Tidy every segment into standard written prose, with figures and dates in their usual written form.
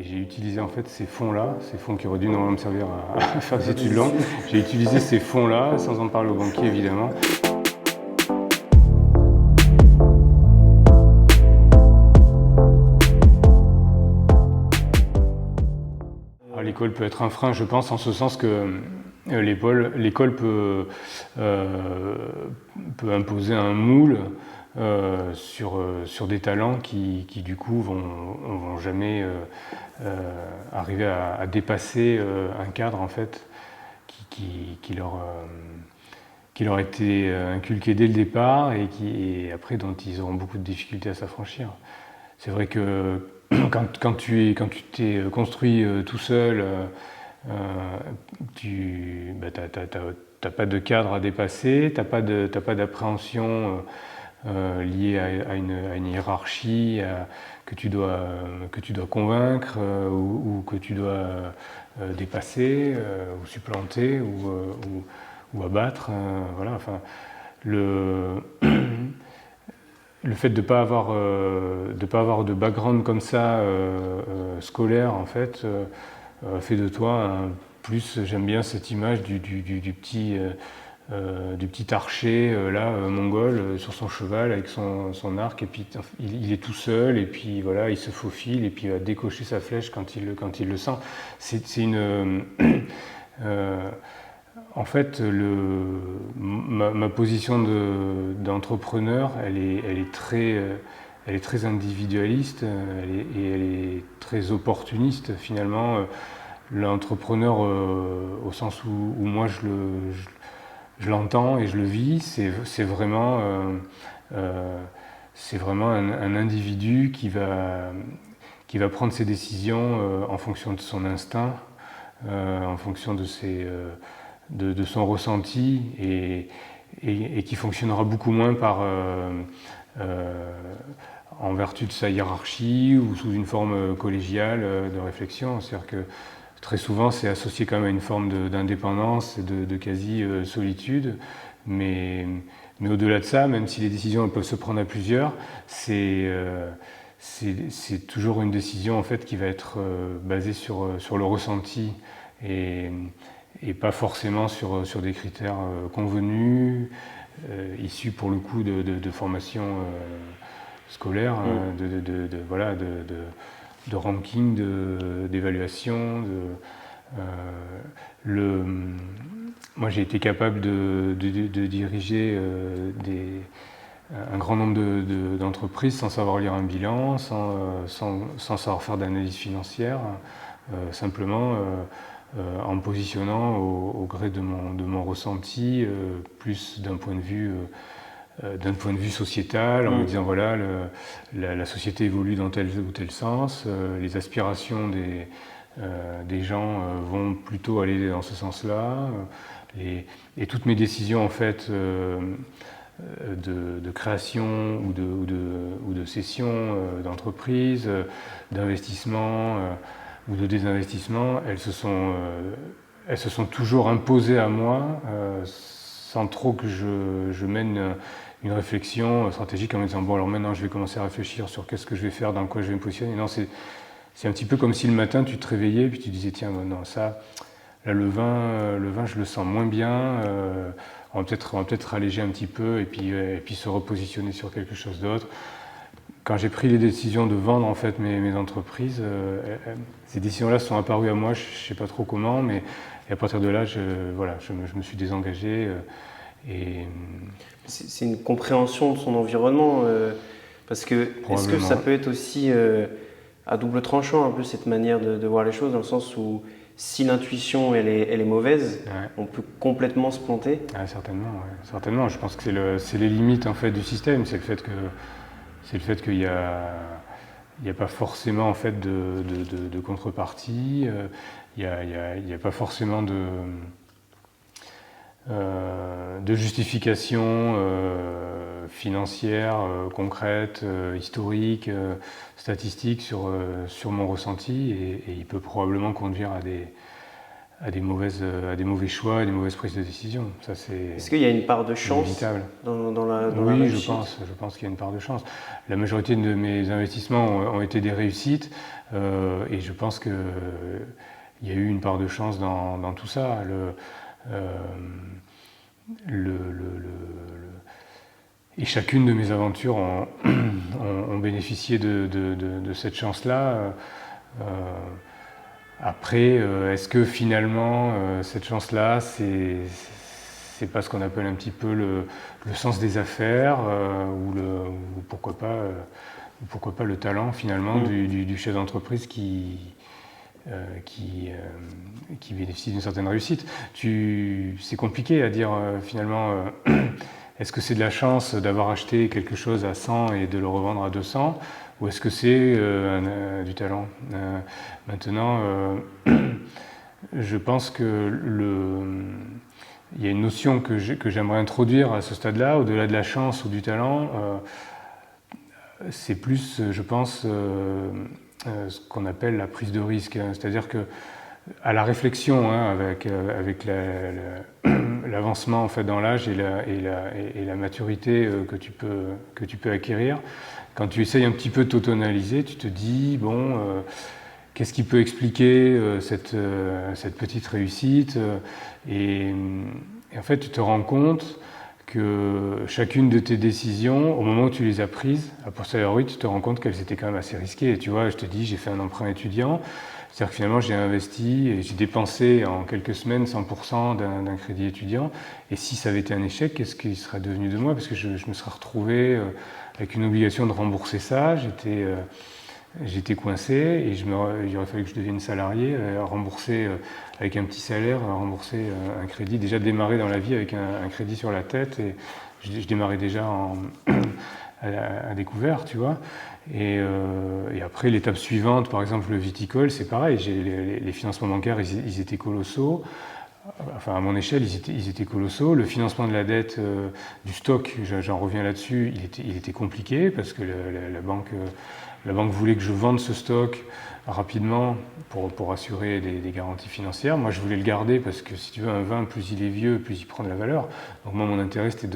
j'ai utilisé en fait ces fonds-là, ces fonds qui auraient dû normalement me servir à faire des études longues. J'ai utilisé ces fonds-là, sans en parler aux banquiers évidemment. L'école peut être un frein, je pense, en ce sens que l'école peut imposer un moule sur des talents qui du coup vont jamais arriver à dépasser un cadre en fait qui leur a été inculqué dès le départ et après dont ils auront beaucoup de difficultés à s'affranchir. C'est vrai que quand tu t'es construit tout seul, tu n'as pas de cadre à dépasser, tu n'as pas d'appréhension liée à une hiérarchie que tu dois convaincre ou que tu dois dépasser ou supplanter ou abattre. Voilà, enfin, le fait de ne pas avoir de background comme ça scolaire en fait fait de toi plus, j'aime bien cette image du petit archer mongol sur son cheval avec son arc et puis il est tout seul et puis voilà il se faufile et puis il va décocher sa flèche quand il le sent. C'est une en fait, ma position d'entrepreneur, elle est très individualiste et elle est très opportuniste finalement. L'entrepreneur, au sens où moi je l'entends et je le vis, c'est vraiment un individu qui va prendre ses décisions en fonction de son instinct, en fonction de son ressenti et qui fonctionnera beaucoup moins en vertu de sa hiérarchie ou sous une forme collégiale de réflexion. C'est-à-dire que très souvent c'est associé quand même à une forme d'indépendance et de quasi-solitude, mais au-delà de ça, même si les décisions elles peuvent se prendre à plusieurs, c'est toujours une décision en fait qui va être basée sur le ressenti et pas forcément sur des critères convenus, issus pour le coup de formation scolaire, de ranking, d'évaluation. Moi j'ai été capable de diriger un grand nombre d'entreprises sans savoir lire un bilan, sans savoir faire d'analyse financière, simplement en me positionnant au gré de mon ressenti, plus d'un point de vue sociétal, en me disant voilà, la société évolue dans tel ou tel sens, les aspirations des gens vont plutôt aller dans ce sens-là, et toutes mes décisions en fait de création ou de cession d'entreprise, d'investissement ou de désinvestissement, elles se sont toujours imposées à moi sans trop que je mène une réflexion stratégique en me disant bon alors maintenant je vais commencer à réfléchir sur qu'est-ce que je vais faire, dans quoi je vais me positionner. Non, c'est un petit peu comme si le matin tu te réveillais et puis tu disais tiens non ça là le vin je le sens moins bien, on va peut-être alléger un petit peu et puis se repositionner sur quelque chose d'autre. Quand j'ai pris les décisions de vendre en fait mes entreprises, ces décisions-là sont apparues à moi, je ne sais pas trop comment, mais à partir de là, je me suis désengagé. C'est une compréhension de son environnement, parce que est-ce que ça peut être aussi à double tranchant un peu cette manière de voir les choses, dans le sens où si l'intuition elle est mauvaise, ouais, on peut complètement se planter. Ah, certainement. Je pense que c'est les limites en fait du système, c'est le fait qu'il n'y a pas forcément en fait de contrepartie, il n'y a pas forcément de justification financière, concrète, historique, statistique sur mon ressenti, et il peut probablement conduire des mauvais choix, à des mauvaises prises de décision. Ça, Est-ce qu'il y a une part de chance dans la réussite? Je pense qu'il y a une part de chance. La majorité de mes investissements ont été des réussites et je pense qu'il y a eu une part de chance dans tout ça. Et chacune de mes aventures ont bénéficié de cette chance-là. Après, est-ce que finalement, cette chance-là, c'est pas ce qu'on appelle un petit peu le sens des affaires ou pourquoi pas le talent finalement du chef d'entreprise qui bénéficie d'une certaine réussite. C'est compliqué à dire finalement. Est-ce que c'est de la chance d'avoir acheté quelque chose à 100 et de le revendre à 200 ou est-ce que c'est du talent? Maintenant, je pense que il y a une notion que j'aimerais introduire à ce stade-là, au-delà de la chance ou du talent. C'est plus, je pense, ce qu'on appelle la prise de risque. C'est-à-dire que à la réflexion, avec l'avancement en fait dans l'âge et la maturité que tu peux acquérir, quand tu essayes un petit peu de t'auto-analyser, tu te dis bon, qu'est-ce qui peut expliquer cette petite réussite et en fait, tu te rends compte que chacune de tes décisions, au moment où tu les as prises, a posteriori, tu te rends compte qu'elles étaient quand même assez risquées. Et tu vois, je te dis, j'ai fait un emprunt étudiant. C'est-à-dire que finalement, j'ai investi et j'ai dépensé en quelques semaines 100% d'un crédit étudiant. Et si ça avait été un échec, qu'est-ce qui serait devenu de moi? Parce que je me serais retrouvé avec une obligation de rembourser ça. J'étais coincé et il aurait fallu que je devienne salarié, rembourser avec un petit salaire, rembourser un crédit. Déjà démarrer dans la vie avec un crédit sur la tête. Et je démarrais déjà à découvert, tu vois. Et après, l'étape suivante, par exemple le viticole, c'est pareil. Les financements bancaires, ils étaient colossaux. Enfin, à mon échelle, ils étaient colossaux. Le financement de la dette du stock, j'en reviens là-dessus, il était compliqué parce que la banque voulait que je vende ce stock rapidement pour assurer des garanties financières. Moi, je voulais le garder parce que si tu veux, un vin, plus il est vieux, plus il prend de la valeur. Donc moi, mon intérêt, c'était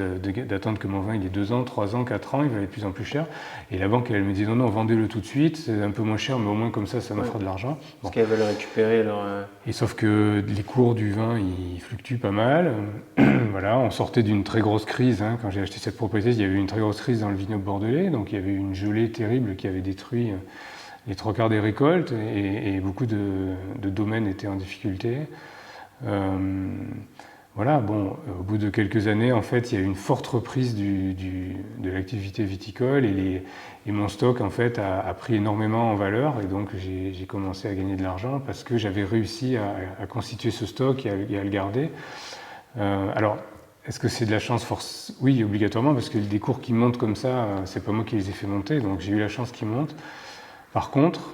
d'attendre que mon vin il ait 2 ans, 3 ans, 4 ans, il va aller de plus en plus cher. Et la banque, elle me dit non, vendez-le tout de suite, c'est un peu moins cher, mais au moins comme ça me fera de l'argent. Bon. Parce qu'elles veulent récupérer leur... Et sauf que les cours du vin, ils fluctuent pas mal. Voilà, on sortait d'une très grosse crise. Quand j'ai acheté cette propriété, il y avait eu une très grosse crise dans le vignoble bordelais. Donc il y avait eu une gelée terrible qui avait détruit les 3/4 des récoltes et beaucoup de domaines étaient en difficulté. Voilà, bon, au bout de quelques années, en fait, il y a eu une forte reprise de l'activité viticole et mon stock, en fait, a pris énormément en valeur et donc j'ai commencé à gagner de l'argent parce que j'avais réussi à constituer ce stock et à le garder. Alors, est-ce que c'est de la chance? Oui, obligatoirement, parce que des cours qui montent comme ça, c'est pas moi qui les ai fait monter, donc j'ai eu la chance qu'ils montent. Par contre,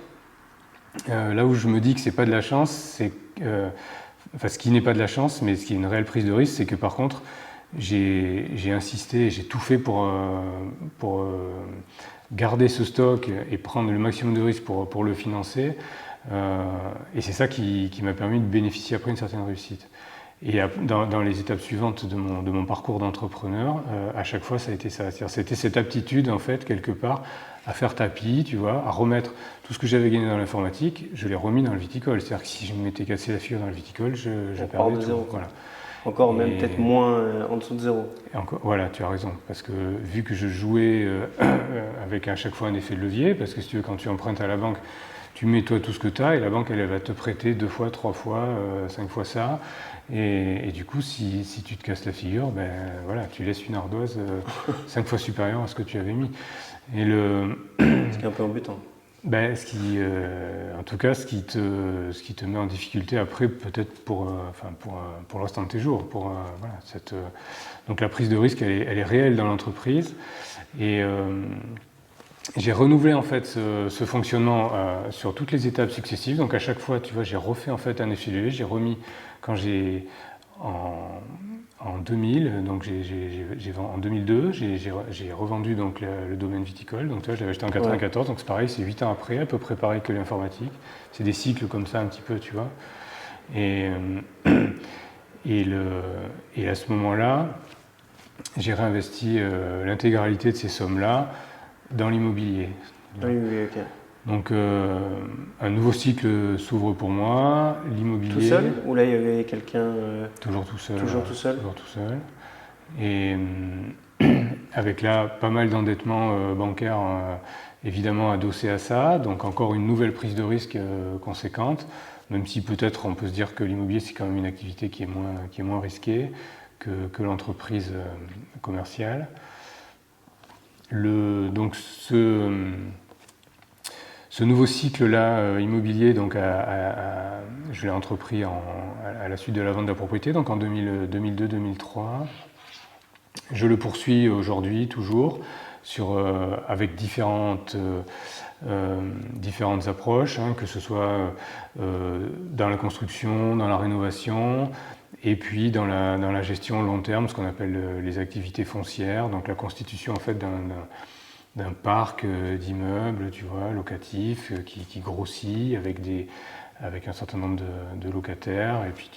là où je me dis que c'est pas de la chance, c'est ce qui n'est pas de la chance, mais ce qui est une réelle prise de risque, c'est que par contre, j'ai insisté, j'ai tout fait pour garder ce stock et prendre le maximum de risques pour le financer. Et c'est ça qui m'a permis de bénéficier après une certaine réussite. Et dans les étapes suivantes de mon parcours d'entrepreneur, à chaque fois, ça a été ça. C'était cette aptitude, en fait, quelque part, à faire tapis, tu vois, à remettre tout ce que j'avais gagné dans l'informatique, je l'ai remis dans le viticole. C'est-à-dire que si je m'étais cassé la figure dans le viticole, je perdais tout. Zéro. Voilà. Encore même peut-être moins en dessous de zéro. Et encore, voilà, tu as raison. Parce que vu que je jouais avec à chaque fois un effet de levier, parce que si tu veux, quand tu empruntes à la banque, tu mets toi tout ce que tu as et la banque elle va te prêter 2 fois, 3 fois, 5 fois ça. Et du coup, si tu te casses la figure, ben voilà, tu laisses une ardoise 5 fois supérieure à ce que tu avais mis. Et ce qui est un peu embêtant. Ben, en tout cas, ce qui te met en difficulté après, peut-être pour le restant de tes jours. Voilà, donc la prise de risque, elle est réelle dans l'entreprise. Et j'ai renouvelé en fait ce fonctionnement sur toutes les étapes successives. Donc à chaque fois, tu vois, j'ai refait en fait un effet de levier. J'ai remis quand j'ai en 2000, donc en 2002, j'ai revendu donc le domaine viticole. Donc tu vois, je l'avais acheté en 94, donc c'est pareil, c'est 8 ans après, à peu près pareil que l'informatique. C'est des cycles comme ça un petit peu, tu vois. Et, et à ce moment-là, j'ai réinvesti l'intégralité de ces sommes-là dans l'immobilier. Oui, ok. Donc un nouveau cycle s'ouvre pour moi, l'immobilier. Tout seul? Ou là il y avait quelqu'un Toujours tout seul. Toujours tout seul? Toujours tout seul. Et avec là pas mal d'endettement bancaire évidemment adossé à ça, donc encore une nouvelle prise de risque conséquente, même si peut-être on peut se dire que l'immobilier c'est quand même une activité qui est moins risquée que l'entreprise commerciale. Donc ce nouveau cycle-là immobilier, donc je l'ai entrepris à la suite de la vente de la propriété, donc en 2002-2003. Je le poursuis aujourd'hui toujours avec différentes approches, que ce soit dans la construction, dans la rénovation, et puis dans la gestion long terme, ce qu'on appelle les activités foncières, donc la constitution en fait d'un parc d'immeubles, tu vois, locatifs, qui grossit avec un certain nombre de locataires, et puis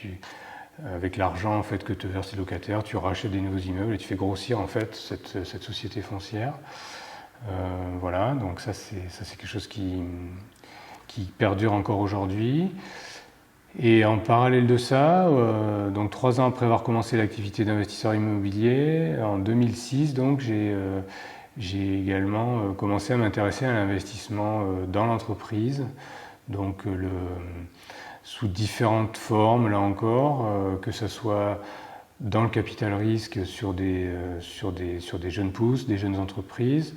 avec l'argent en fait que te versent les locataires, tu rachètes des nouveaux immeubles et tu fais grossir en fait cette société foncière. Voilà, donc ça c'est quelque chose qui perdure encore aujourd'hui. Et en parallèle de ça, donc 3 ans après avoir commencé l'activité d'investisseur immobilier, en 2006, donc j'ai également commencé à m'intéresser à l'investissement dans l'entreprise, donc sous différentes formes là encore, que ce soit dans le capital risque sur des jeunes pousses, des jeunes entreprises,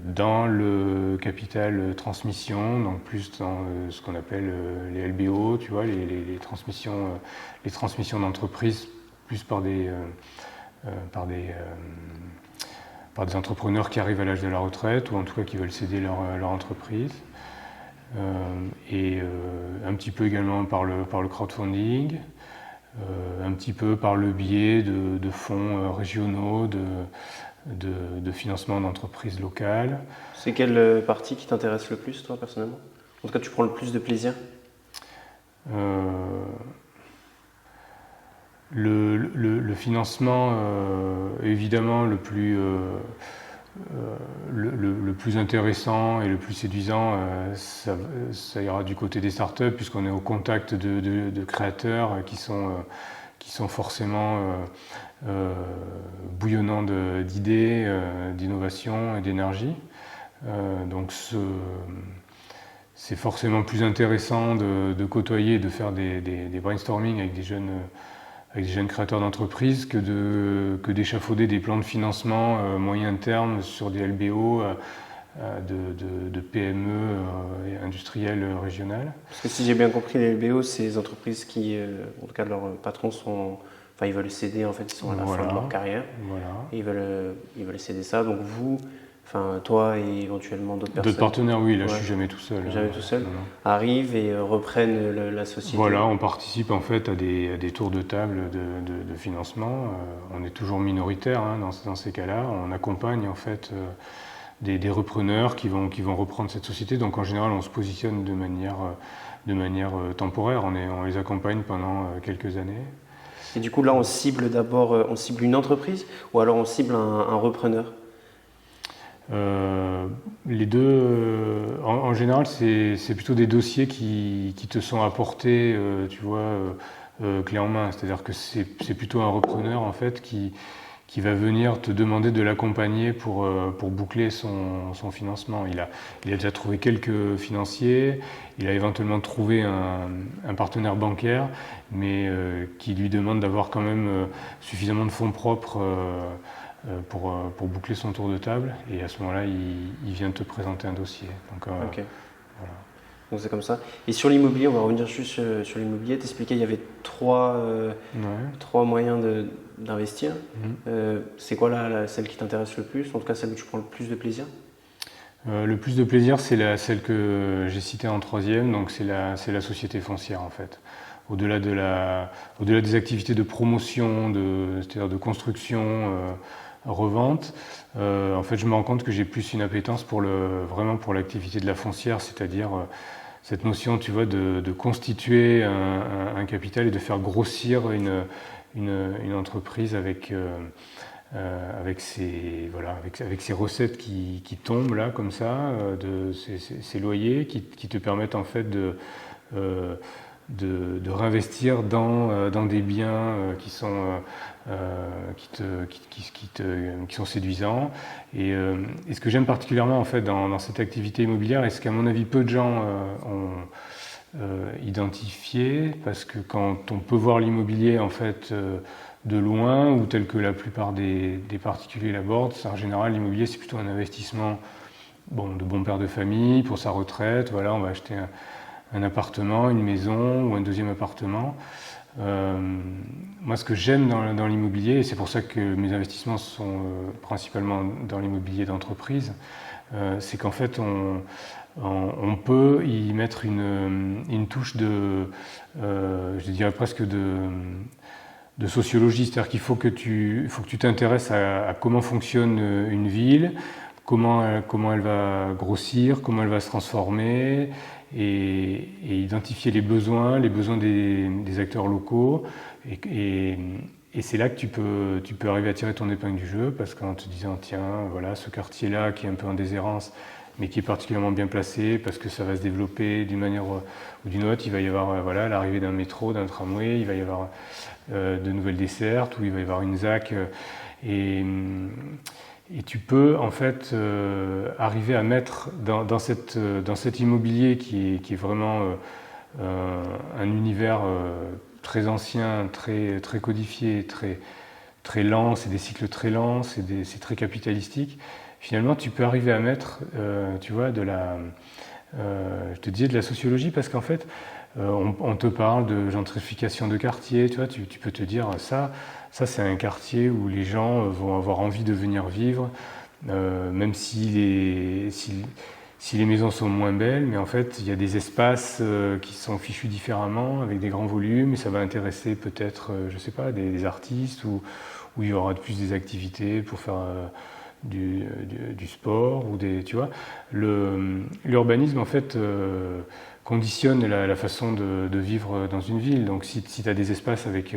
dans le capital transmission, donc plus dans ce qu'on appelle les LBO, tu vois, les transmissions d'entreprises, plus par des entrepreneurs qui arrivent à l'âge de la retraite ou en tout cas qui veulent céder leur entreprise. Et un petit peu également par le crowdfunding, un petit peu par le biais de fonds régionaux, de financement d'entreprises locales. C'est quelle partie qui t'intéresse le plus, toi, personnellement? En tout cas, tu prends le plus de plaisir? Le financement, évidemment, le plus intéressant et le plus séduisant, ça ira du côté des startups, puisqu'on est au contact de créateurs qui sont forcément bouillonnants d'idées, d'innovation et d'énergie. Donc c'est forcément plus intéressant de côtoyer, de faire des brainstorming avec des jeunes créateurs d'entreprises que d'échafauder des plans de financement moyen terme sur des LBO de PME industrielles régionales. Parce que si j'ai bien compris, les LBO, c'est des entreprises qui, en tout cas leurs patrons ils veulent céder, en fait, ils sont à la fin de leur carrière. Voilà. Et ils veulent céder ça. Donc vous, toi et éventuellement d'autres personnes. D'autres partenaires, oui, là je suis jamais tout seul. Jamais tout seul. Arrivent et reprennent la société. Voilà, on participe en fait à des tours de table de financement. On est toujours minoritaire dans ces cas-là. On accompagne en fait des repreneurs qui vont reprendre cette société. Donc en général, on se positionne de manière temporaire. On les accompagne pendant quelques années. Et du coup, là, on cible une entreprise ou alors on cible un repreneur? Les deux, en général, c'est plutôt des dossiers qui te sont apportés, tu vois, clé en main. C'est-à-dire que c'est plutôt un repreneur en fait qui va venir te demander de l'accompagner pour boucler son financement. Il a déjà trouvé quelques financiers, il a éventuellement trouvé un partenaire bancaire, mais qui lui demande d'avoir quand même suffisamment de fonds propres pour boucler son tour de table, et à ce moment-là, il vient te présenter un dossier. Donc, ok. Voilà. Donc c'est comme ça. Et sur l'immobilier, on va revenir juste sur l'immobilier. T'expliquais il y avait trois moyens d'investir. C'est quoi celle qui t'intéresse le plus, en tout cas celle où tu prends le plus de plaisir? Le plus de plaisir, c'est celle que j'ai citée en troisième, donc c'est la société foncière en fait. Au-delà des activités de promotion, c'est-à-dire de construction, revente, en fait je me rends compte que j'ai plus une appétence vraiment pour l'activité de la foncière, c'est-à-dire cette notion, tu vois, de constituer un capital et de faire grossir une entreprise avec ces recettes qui tombent là comme ça, ces loyers qui te permettent en fait de réinvestir dans des biens qui sont séduisants. Et ce que j'aime particulièrement en fait dans cette activité immobilière, et ce qu'à mon avis peu de gens ont identifié, parce que quand on peut voir l'immobilier en fait de loin, ou tel que la plupart des particuliers l'abordent, en général l'immobilier c'est plutôt un investissement de bon père de famille pour sa retraite. Voilà, on va acheter un appartement, une maison ou un deuxième appartement. Moi, ce que j'aime dans l'immobilier, et c'est pour ça que mes investissements sont principalement dans l'immobilier d'entreprise, c'est qu'en fait, on peut y mettre une touche je dirais presque de sociologie. C'est-à-dire qu'il faut que tu t'intéresses à comment fonctionne une ville, comment elle va grossir, comment elle va se transformer, et identifier les besoins des acteurs locaux. Et c'est là que tu peux arriver à tirer ton épingle du jeu, parce qu'en te disant, tiens, voilà, ce quartier-là qui est un peu en déshérence, mais qui est particulièrement bien placé, parce que ça va se développer d'une manière ou d'une autre. Il va y avoir l'arrivée d'un métro, d'un tramway, il va y avoir de nouvelles dessertes, ou il va y avoir une ZAC. Et tu peux en fait arriver à mettre dans cet immobilier qui est vraiment un univers très ancien, très, très codifié, très, très lent, c'est des cycles très lents, c'est très capitalistique. Finalement, tu peux arriver à mettre, tu vois, je te disais de la sociologie, parce qu'en fait, on te parle de gentrification de quartier, tu vois, tu peux te dire ça c'est un quartier où les gens vont avoir envie de venir vivre, même si les maisons sont moins belles, mais en fait il y a des espaces qui sont fichus différemment, avec des grands volumes, et ça va intéresser peut-être, je sais pas, des artistes, où il y aura plus des activités pour faire du sport, ou tu vois. L'urbanisme en fait conditionne la façon de vivre dans une ville. Donc si tu as des espaces avec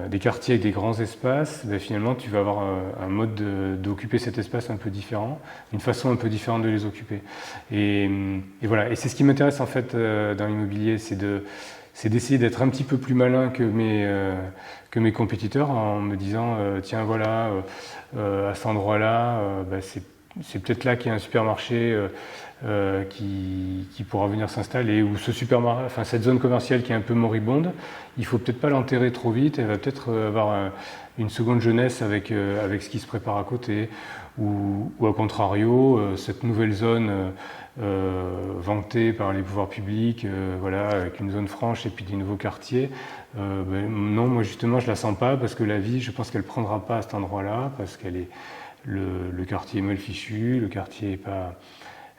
des quartiers avec des grands espaces, ben finalement tu vas avoir un mode d'occuper cet espace un peu différent, une façon un peu différente de les occuper. Et voilà, et c'est ce qui m'intéresse en fait dans l'immobilier, c'est d'essayer d'être un petit peu plus malin que mes compétiteurs, en me disant tiens voilà, à cet endroit-là, ben c'est peut-être là qu'il y a un supermarché qui pourra venir s'installer, ou cette zone commerciale qui est un peu moribonde, il faut peut-être pas l'enterrer trop vite, elle va peut-être avoir une seconde jeunesse avec ce qui se prépare à côté, ou à contrario, cette nouvelle zone vantée par les pouvoirs publics, voilà, avec une zone franche et puis des nouveaux quartiers, non, moi justement je la sens pas, parce que la vie, je pense qu'elle prendra pas à cet endroit-là, parce le quartier est mal fichu, le quartier est pas,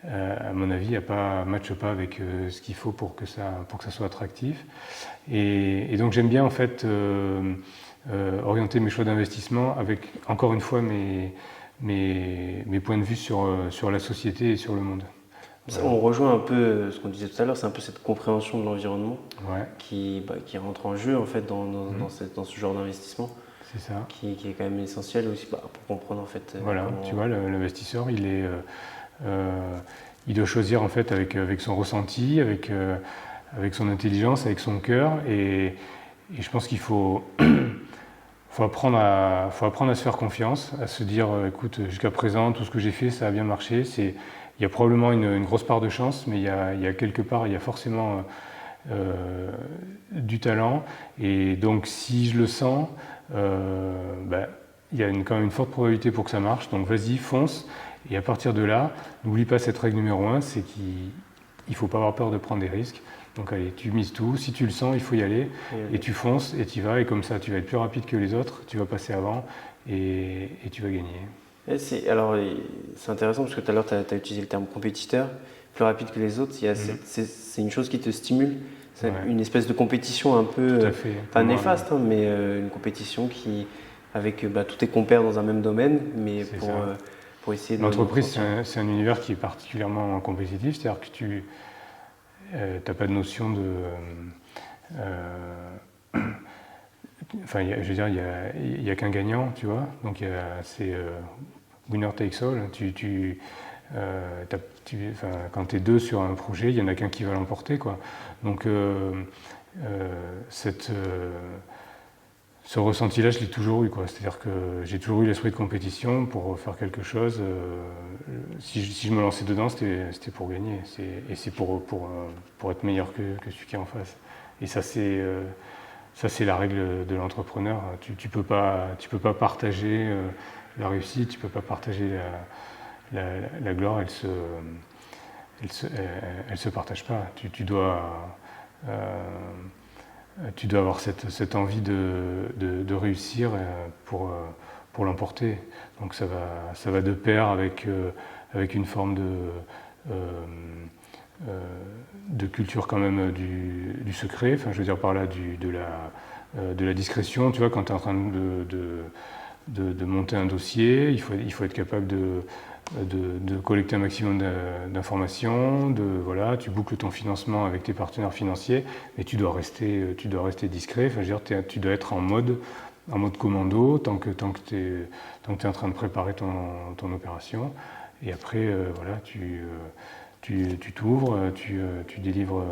à mon avis, matche pas avec ce qu'il faut pour que ça soit attractif. Et donc j'aime bien en fait orienter mes choix d'investissement avec, encore une fois, mes points de vue sur la société et sur le monde. Voilà. On rejoint un peu ce qu'on disait tout à l'heure, c'est un peu cette compréhension de l'environnement qui rentre en jeu en fait dans ce genre d'investissement. C'est ça. Qui est quand même essentiel aussi pour comprendre en fait. Voilà, tu vois, l'investisseur, il doit choisir en fait avec son ressenti, avec son intelligence, avec son cœur, et je pense qu'il faut apprendre à se faire confiance, à se dire écoute, jusqu'à présent tout ce que j'ai fait ça a bien marché. Il y a probablement une grosse part de chance, mais il y a quelque part, il y a forcément du talent, et donc si je le sens, il y a quand même une forte probabilité pour que ça marche, donc vas-y, fonce. Et à partir de là, n'oublie pas cette règle numéro 1, c'est qu'il ne faut pas avoir peur de prendre des risques. Donc allez, tu mises tout, si tu le sens, il faut y aller, et tu fonces, et tu y vas, et comme ça tu vas être plus rapide que les autres, tu vas passer avant, et tu vas gagner. C'est intéressant, parce que tout à l'heure tu as utilisé le terme compétiteur, plus rapide que les autres, c'est une chose qui te stimule. C'est une espèce de compétition un peu, pas néfaste, hein, mais une compétition avec tous tes compères dans un même domaine, mais pour essayer de... L'entreprise, c'est un univers qui est particulièrement compétitif, c'est-à-dire que t'as pas de notion de... Enfin, je veux dire, il y a qu'un gagnant, tu vois. Donc c'est winner takes all. Quand tu es deux sur un projet, il y en a qu'un qui va l'emporter, quoi. Donc ce ressenti-là, je l'ai toujours eu, quoi. C'est-à-dire que j'ai toujours eu l'esprit de compétition pour faire quelque chose. Si je me lançais dedans, c'était pour gagner. Et c'est pour être meilleur que celui qui est en face. Et ça, c'est la règle de l'entrepreneur. Tu peux pas partager la réussite, tu peux pas partager la gloire. Elle se partage pas. Tu dois avoir cette envie de réussir pour l'emporter. Donc ça va de pair avec une forme de culture quand même du secret. Enfin, je veux dire par là de la discrétion. Tu vois, quand tu es en train de monter un dossier, il faut être capable de collecter un maximum d'informations, voilà, tu boucles ton financement avec tes partenaires financiers, mais tu dois rester discret. Enfin, je veux dire, tu dois être en mode commando tant que tu es en train de préparer ton opération. Et après, voilà, tu t'ouvres, tu délivres,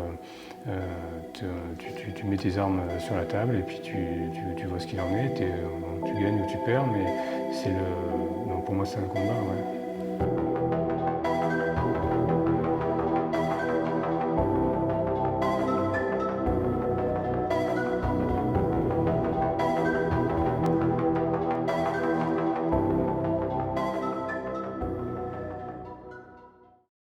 tu mets tes armes sur la table et puis tu vois ce qu'il en est. Tu gagnes ou tu perds, mais donc pour moi c'est un combat. Ouais.